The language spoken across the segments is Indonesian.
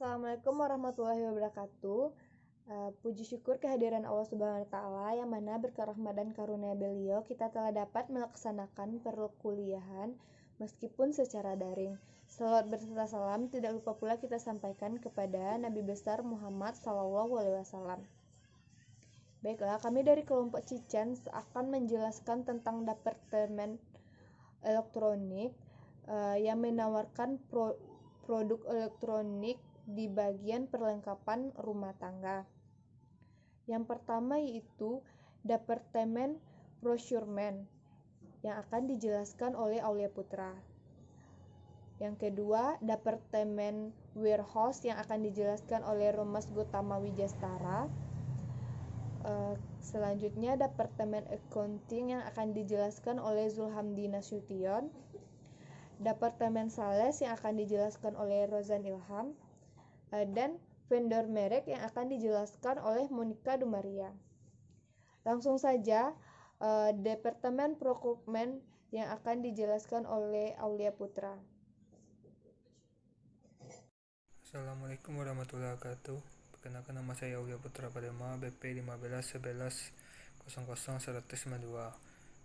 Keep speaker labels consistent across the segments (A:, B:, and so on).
A: Assalamualaikum warahmatullahi wabarakatuh. Puji syukur kehadiran Allah Subhanahu wa Ta'ala yang mana berkah rahmat dan karunia beliau kita telah dapat melaksanakan perkuliahan meskipun secara daring. Salawat berserta salam tidak lupa pula kita sampaikan kepada Nabi besar Muhammad SAW. Baiklah, kami dari kelompok Cican akan menjelaskan tentang Departemen Elektronik yang menawarkan produk elektronik di bagian perlengkapan rumah tangga. Yang pertama yaitu Departemen Procurement yang akan dijelaskan oleh Aulia Putra. Yang kedua, Departemen Warehouse yang akan dijelaskan oleh Romas Gotama Wijastara. Selanjutnya, Departemen Accounting yang akan dijelaskan oleh Zulhamdi Nasution. Departemen Sales yang akan dijelaskan oleh Rozan Ilham. Dan vendor merek yang akan dijelaskan oleh Monica Dumaria. Langsung saja, Departemen Procurement yang akan dijelaskan oleh Aulia Putra.
B: Assalamualaikum warahmatullahi wabarakatuh. Perkenalkan, nama saya Aulia Putra Padema, BP 1511000192.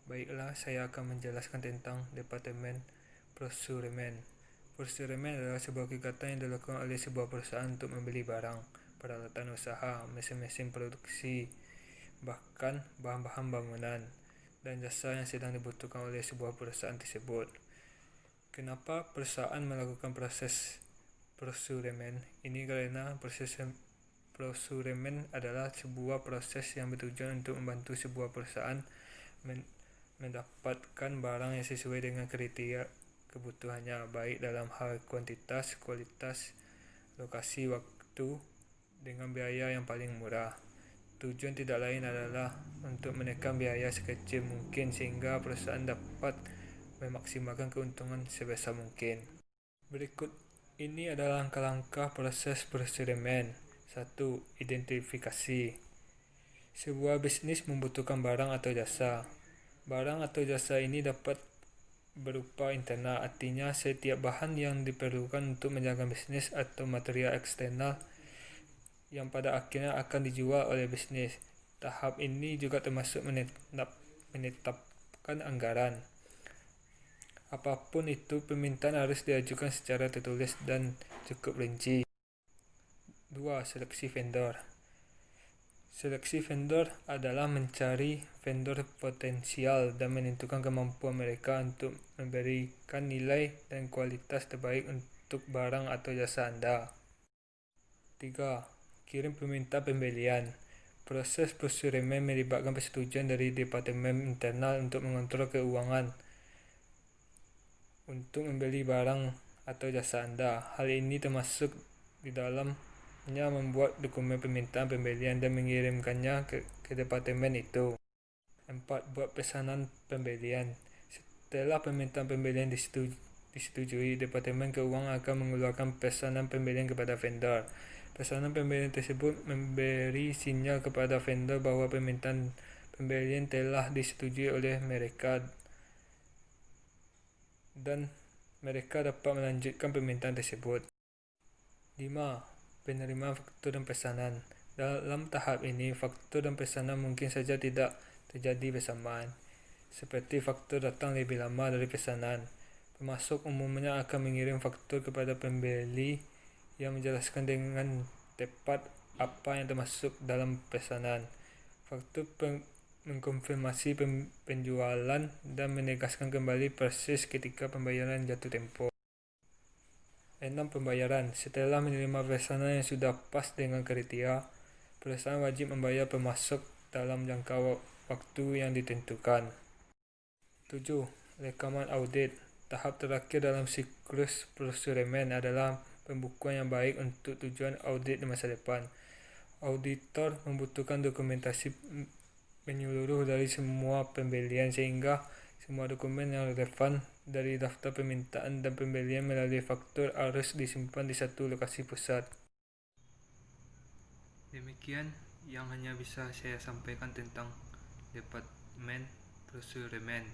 B: Baiklah, saya akan menjelaskan tentang Departemen Procurement. Procurement adalah sebuah kegiatan yang dilakukan oleh sebuah perusahaan untuk membeli barang, peralatan usaha, mesin-mesin produksi, bahkan bahan-bahan bangunan dan jasa yang sedang dibutuhkan oleh sebuah perusahaan tersebut. Kenapa perusahaan melakukan proses procurement? Ini karena proses procurement adalah sebuah proses yang bertujuan untuk membantu sebuah perusahaan mendapatkan barang yang sesuai dengan kriteria kebutuhannya, baik dalam hal kuantitas, kualitas, lokasi, waktu, dengan biaya yang paling murah. Tujuan tidak lain adalah untuk menekan biaya sekecil mungkin sehingga perusahaan dapat memaksimalkan keuntungan sebesar mungkin. Berikut ini adalah langkah-langkah proses procurement. 1. Identifikasi. Sebuah bisnis membutuhkan barang atau jasa. Barang atau jasa ini dapat berupa internal, artinya setiap bahan yang diperlukan untuk menjaga bisnis, atau material eksternal yang pada akhirnya akan dijual oleh bisnis. Tahap ini juga termasuk menetapkan anggaran. Apapun itu, permintaan harus diajukan secara tertulis dan cukup rinci. 2. Seleksi vendor. Seleksi vendor adalah mencari vendor potensial dan menentukan kemampuan mereka untuk memberikan nilai dan kualitas terbaik untuk barang atau jasa Anda. 3. Kirim permintaan pembelian. Proses procurement melibatkan persetujuan dari Departemen Internal untuk mengontrol keuangan untuk membeli barang atau jasa Anda. Hal ini termasuk di dalamnya membuat dokumen permintaan pembelian dan mengirimkannya ke departemen itu. 4. Buat pesanan pembelian. Setelah permintaan pembelian disetujui, Departemen Keuangan akan mengeluarkan pesanan pembelian kepada vendor. Pesanan pembelian tersebut memberi sinyal kepada vendor bahwa permintaan pembelian telah disetujui oleh mereka dan mereka dapat melanjutkan permintaan tersebut. 5. Penerimaan faktur dan pesanan. Dalam tahap ini, faktur dan pesanan mungkin saja tidak terjadi bersamaan, seperti faktur datang lebih lama dari pesanan. Pemasok umumnya akan mengirim faktur kepada pembeli yang menjelaskan dengan tepat apa yang termasuk dalam pesanan. Faktur mengkonfirmasi penjualan dan menegaskan kembali proses ketika pembayaran jatuh tempo. 6. Pembayaran. Setelah menerima pesanan yang sudah pas dengan kriteria, perusahaan wajib membayar pemasok dalam jangka waktu yang ditentukan. 7. Rekaman audit. Tahap terakhir dalam siklus procurement adalah pembukuan yang baik untuk tujuan audit di masa depan. Auditor membutuhkan dokumentasi menyeluruh dari semua pembelian sehingga semua dokumen yang relevan dari daftar permintaan dan pembelian melalui faktur harus disimpan di satu lokasi pusat. Demikian yang hanya bisa saya sampaikan tentang Departemen Procurement.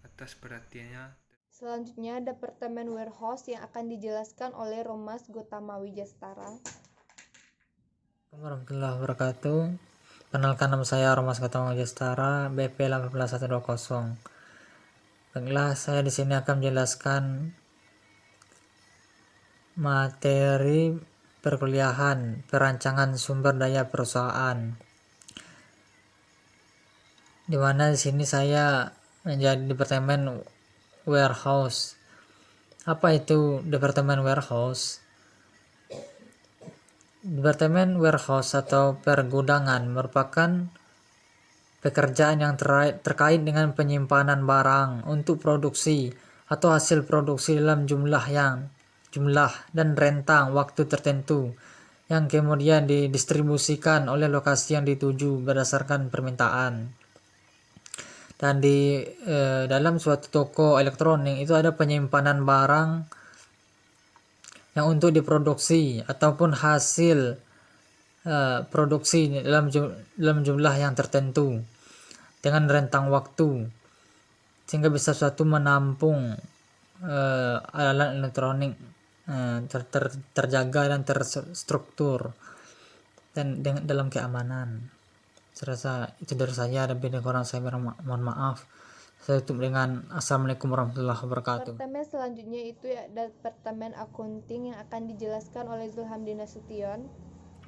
B: Atas perhatiannya.
A: Selanjutnya, Departemen Warehouse yang akan dijelaskan oleh Romas Gotama Wijastara.
C: Assalamualaikum warahmatullahi wabarakatuh. Perkenalkan, nama saya Romas Gotama Wijastara, BP 18120. Baiklah, saya di sini akan menjelaskan materi perkuliahan perancangan sumber daya perusahaan. Di mana di sini saya menjadi Departemen Warehouse. Apa itu Departemen Warehouse? Departemen warehouse atau pergudangan merupakan pekerjaan yang terkait dengan penyimpanan barang untuk produksi atau hasil produksi dalam jumlah dan rentang waktu tertentu yang kemudian didistribusikan oleh lokasi yang dituju berdasarkan permintaan. Dan di dalam suatu toko elektronik itu ada penyimpanan barang yang untuk diproduksi ataupun hasil produksi dalam jumlah yang tertentu dengan rentang waktu sehingga bisa suatu menampung alat elektronik terjaga dan terstruktur dan dalam keamanan. Saya rasa itu dari saya, lebih dari kurang saya mohon maaf. Saya tutup dengan Assalamualaikum warahmatullahi wabarakatuh.
A: Departemen selanjutnya itu ya Departemen Akunting yang akan dijelaskan oleh Zulhamdi Nasution.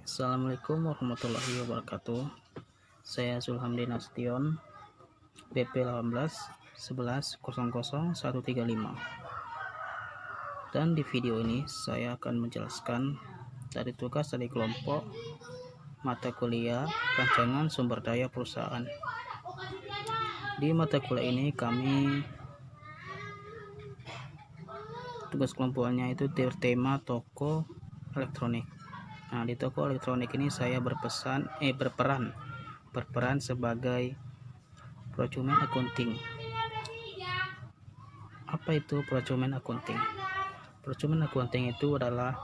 D: Assalamualaikum warahmatullahi wabarakatuh. Saya Zulhamdi Nasution, BP 18 11 00 135. Dan di video ini saya akan menjelaskan dari tugas dari kelompok mata kuliah rancangan sumber daya perusahaan. Di mata kuliah ini kami tugas kelompoknya itu bertema toko elektronik. Nah, di toko elektronik ini saya berperan sebagai procurement accounting. Apa itu procurement accounting? Procurement accounting itu adalah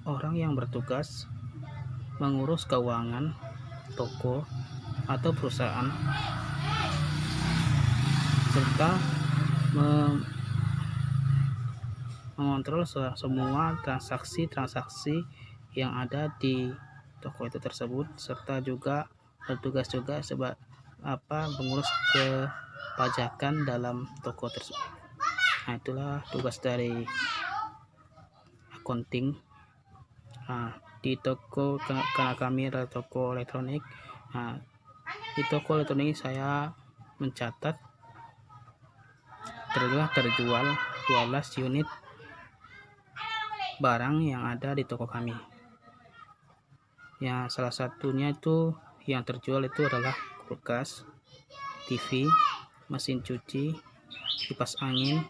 D: orang yang bertugas mengurus keuangan toko atau perusahaan serta mengontrol semua transaksi yang ada di toko itu tersebut, serta juga bertugas juga mengurus kepajakan dalam toko tersebut. Nah, itulah tugas dari accounting. Nah, di toko, karena kami adalah toko elektronik, nah, di toko elektronik saya mencatat terjual 12 unit barang yang ada di toko kami. Ya, salah satunya itu yang terjual itu adalah kulkas, TV, mesin cuci, kipas angin,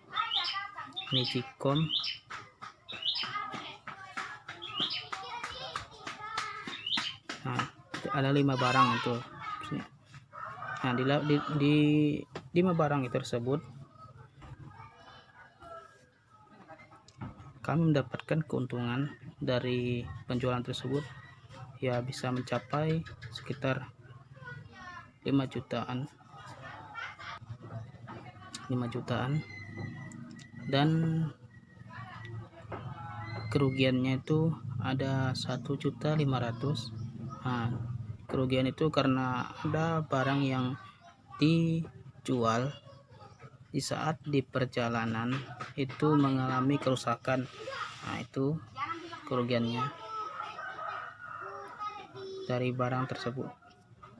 D: magicom, nah, ada 5 barang itu. Nah, di 5 barang itu tersebut kami mendapatkan keuntungan dari penjualan tersebut ya bisa mencapai sekitar 5 jutaan dan kerugiannya itu ada 1.500.000. Nah, kerugian itu karena ada barang yang dijual di saat di perjalanan itu mengalami kerusakan. Nah, itu kerugiannya dari barang tersebut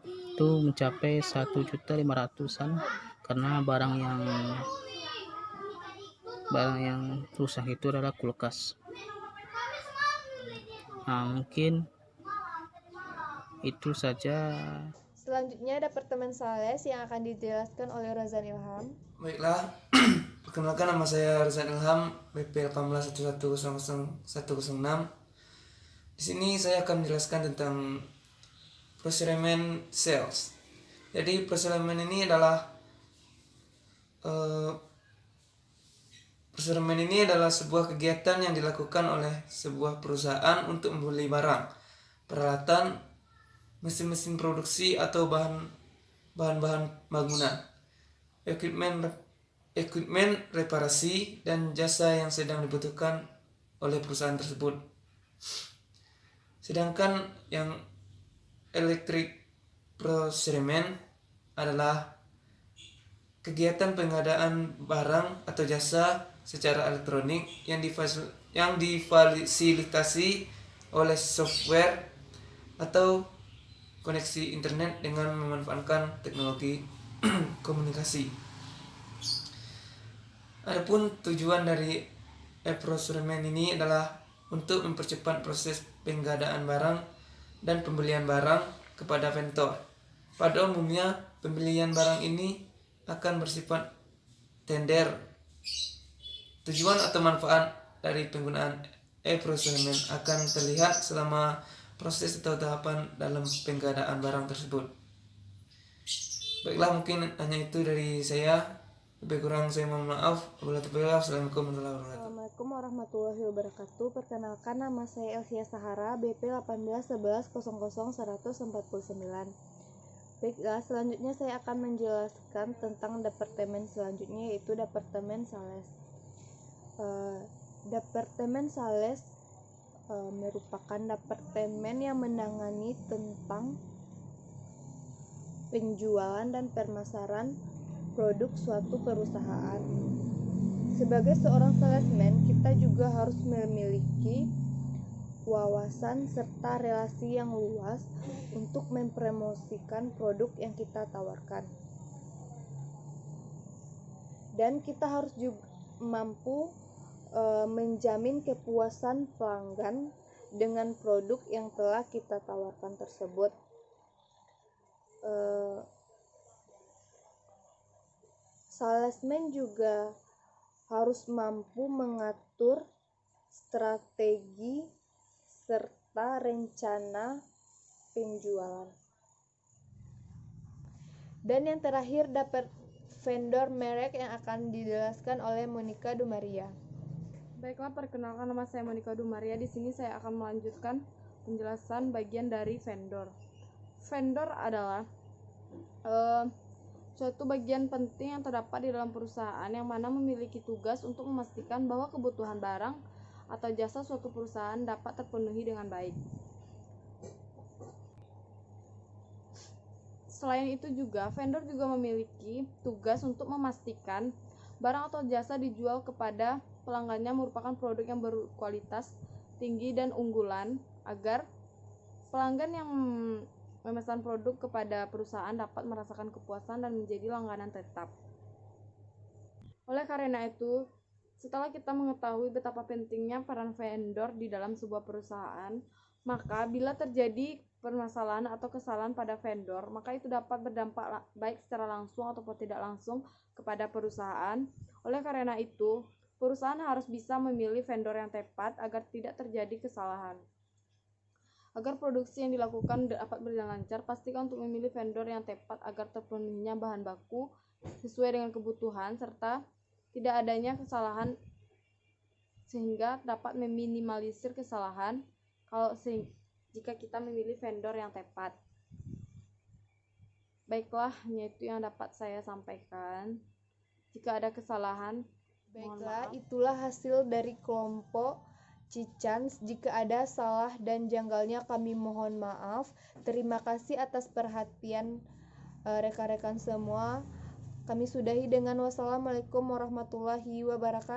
D: itu mencapai 1.500.000-an karena barang yang rusak itu adalah kulkas. Nah, mungkin itu saja.
A: Selanjutnya Departemen Sales yang akan dijelaskan oleh Razan Ilham.
E: Baiklah, perkenalkan, nama saya Razan Ilham, BP 1811000106. Di sini saya akan menjelaskan tentang procurement sales. Jadi procurement ini adalah sebuah kegiatan yang dilakukan oleh sebuah perusahaan untuk membeli barang, peralatan, mesin-mesin produksi atau bahan-bahan bangunan, equipment equipment reparasi dan jasa yang sedang dibutuhkan oleh perusahaan tersebut. Sedangkan yang electric procurement adalah kegiatan pengadaan barang atau jasa secara elektronik yang difasilitasi oleh software atau koneksi internet dengan memanfaatkan teknologi komunikasi. Adapun tujuan dari e-procurement ini adalah untuk mempercepat proses pengadaan barang dan pembelian barang kepada vendor. Pada umumnya, pembelian barang ini akan bersifat tender. Tujuan atau manfaat dari penggunaan e-procurement akan terlihat selama proses atau tahapan dalam pengadaan barang tersebut. Baiklah, mungkin hanya itu dari saya. Lebih kurang saya mohon maaf. Assalamualaikum warahmatullahi wabarakatuh.
A: Assalamualaikum warahmatullahi wabarakatuh. Perkenalkan, nama saya Elsia Sahara, BP 1811000149. Baiklah, selanjutnya saya akan menjelaskan tentang departemen selanjutnya, yaitu Departemen Sales. Departemen Sales merupakan departemen yang menangani tentang penjualan dan pemasaran produk suatu perusahaan. Sebagai seorang salesman, kita juga harus memiliki wawasan serta relasi yang luas untuk mempromosikan produk yang kita tawarkan. Dan kita harus juga mampu menjamin kepuasan pelanggan dengan produk yang telah kita tawarkan tersebut. Salesman juga harus mampu mengatur strategi serta rencana penjualan. Dan yang terakhir, dapat vendor merek yang akan dijelaskan oleh Monica Dumaria.
F: Baiklah, perkenalkan, nama saya Monica Dumaria. Di sini saya akan melanjutkan penjelasan bagian dari vendor. Vendor adalah suatu bagian penting yang terdapat di dalam perusahaan yang mana memiliki tugas untuk memastikan bahwa kebutuhan barang atau jasa suatu perusahaan dapat terpenuhi dengan baik. Selain itu juga, vendor juga memiliki tugas untuk memastikan barang atau jasa dijual kepada pelanggannya merupakan produk yang berkualitas tinggi dan unggulan agar pelanggan yang memesan produk kepada perusahaan dapat merasakan kepuasan dan menjadi langganan tetap. Oleh karena itu, setelah kita mengetahui betapa pentingnya peran vendor di dalam sebuah perusahaan, maka bila terjadi permasalahan atau kesalahan pada vendor, maka itu dapat berdampak baik secara langsung ataupun tidak langsung kepada perusahaan. Oleh karena itu, perusahaan harus bisa memilih vendor yang tepat agar tidak terjadi kesalahan. Agar produksi yang dilakukan dapat berjalan lancar, pastikan untuk memilih vendor yang tepat agar terpenuhinya bahan baku sesuai dengan kebutuhan serta tidak adanya kesalahan, sehingga dapat meminimalisir kesalahan jika kita memilih vendor yang tepat. Baiklah, hanya itu yang dapat saya sampaikan. Jika ada kesalahan,
A: baiklah, itulah hasil dari kelompok Cicans. Jika ada salah dan janggalnya, kami mohon maaf. Terima kasih atas perhatian rekan-rekan semua. Kami sudahi dengan wassalamualaikum warahmatullahi wabarakatuh.